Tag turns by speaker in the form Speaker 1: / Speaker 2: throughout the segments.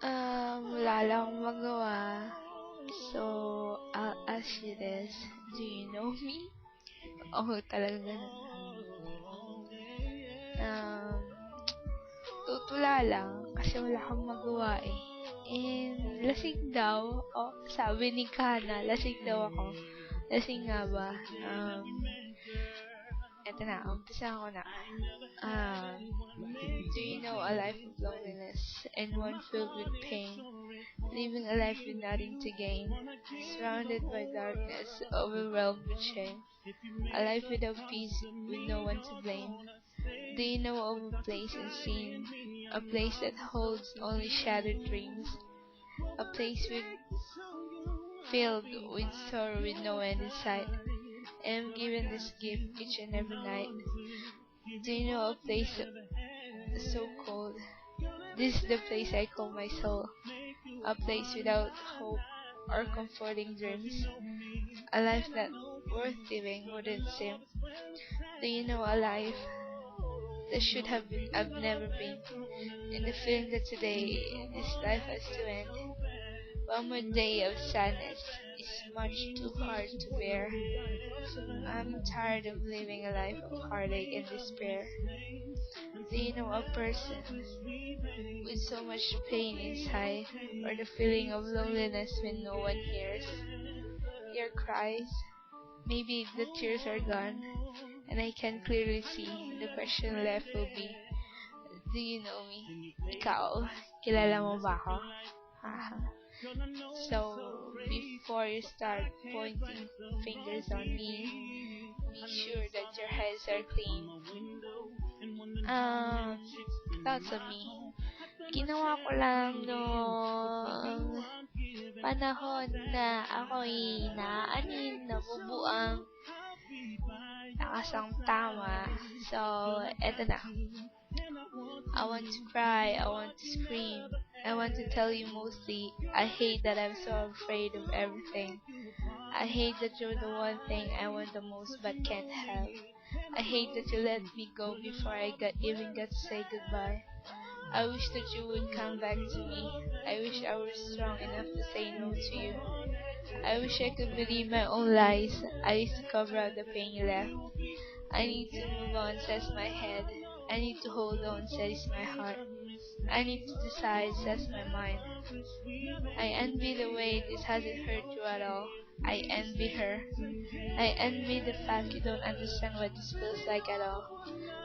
Speaker 1: Wala lang akong magawa. So, I'll ask you this. Do you know me? Oo, talaga ganun. Um, Tutula lang kasi wala akong magawa eh. And, lasing daw. Oh, sabi ni Kana, lasing daw ako. Lasing nga ba? Eto na, umpisa ko na. Um, do you know a life of loneliness and one filled with pain? Living a life with nothing to gain, surrounded by darkness, overwhelmed with shame. A life without peace, with no one to blame. Do you know of a place unseen? A place that holds only shattered dreams? A place filled with sorrow with no end in sight? I am given this gift each and every night. Do you know a place so cold? This is the place I call my soul. A place without hope or comforting dreams. A life not worth living wouldn't seem. Do you know a life that should have been, I've never been? And the feeling that today this life has to end. One more day of sadness is much too hard to bear. I'm tired of living a life of heartache and despair. Do you know a person with so much pain inside, or the feeling of loneliness when no one hears your cries? Maybe the tears are gone, and I can clearly see the question left will be, do you know me? Ikaw, kilala mo ba ako? Haha. So, before you start pointing fingers on me, make sure that your hands are clean. Thoughts on me. Ginawa ko lang noong panahon na ako'y naaanin, nabubuang, nakasang tama. So, eto na. I want to cry, I want to scream, I want to tell you mostly, I hate that I'm so afraid of everything. I hate that you're the one thing I want the most but can't have. I hate that you let me go before I even got to say goodbye. I wish that you would come back to me. I wish I were strong enough to say no to you. I wish I could believe my own lies. I used to cover up the pain you left. I need to move on, says my head. I need to hold on, says my heart. I need to decide, says my mind. I envy the way this hasn't hurt you at all. I envy her. I envy the fact you don't understand what this feels like at all.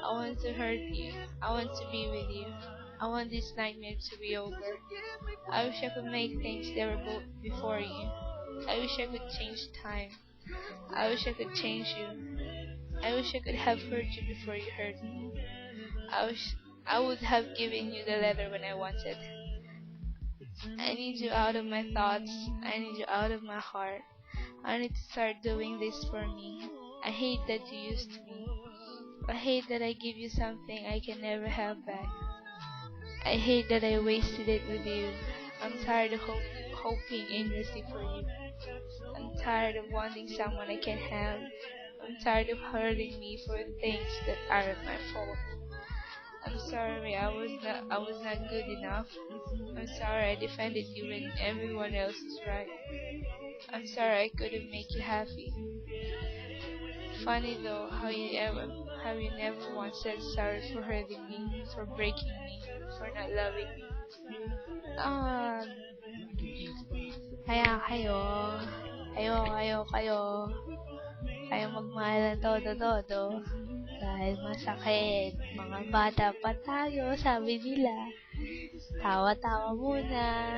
Speaker 1: I want to hurt you. I want to be with you. I want this nightmare to be over. I wish I could make things that were both before you. I wish I could change time. I wish I could change you. I wish I could have hurt you before you hurt me. I wish I would have given you the letter when I wanted. I need you out of my thoughts. I need you out of my heart. I need to start doing this for me. I hate that you used me. I hate that I give you something I can never have back. I hate that I wasted it with you. I'm tired of hoping endlessly for you. I'm tired of wanting someone I can't have. I'm tired of hurting me for things that aren't my fault. I'm sorry I was not good enough. I'm sorry I defended you when everyone else was right. I'm sorry I couldn't make you happy. Funny though how you never once said sorry for hurting me, for breaking me, for not loving me. Um, kaya kayo magmahal ng todo-todo. Dahil masakit, mga bata pa tayo, sabi nila. Tawa-tawa muna,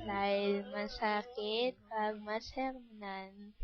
Speaker 1: dahil masakit pag masermonan.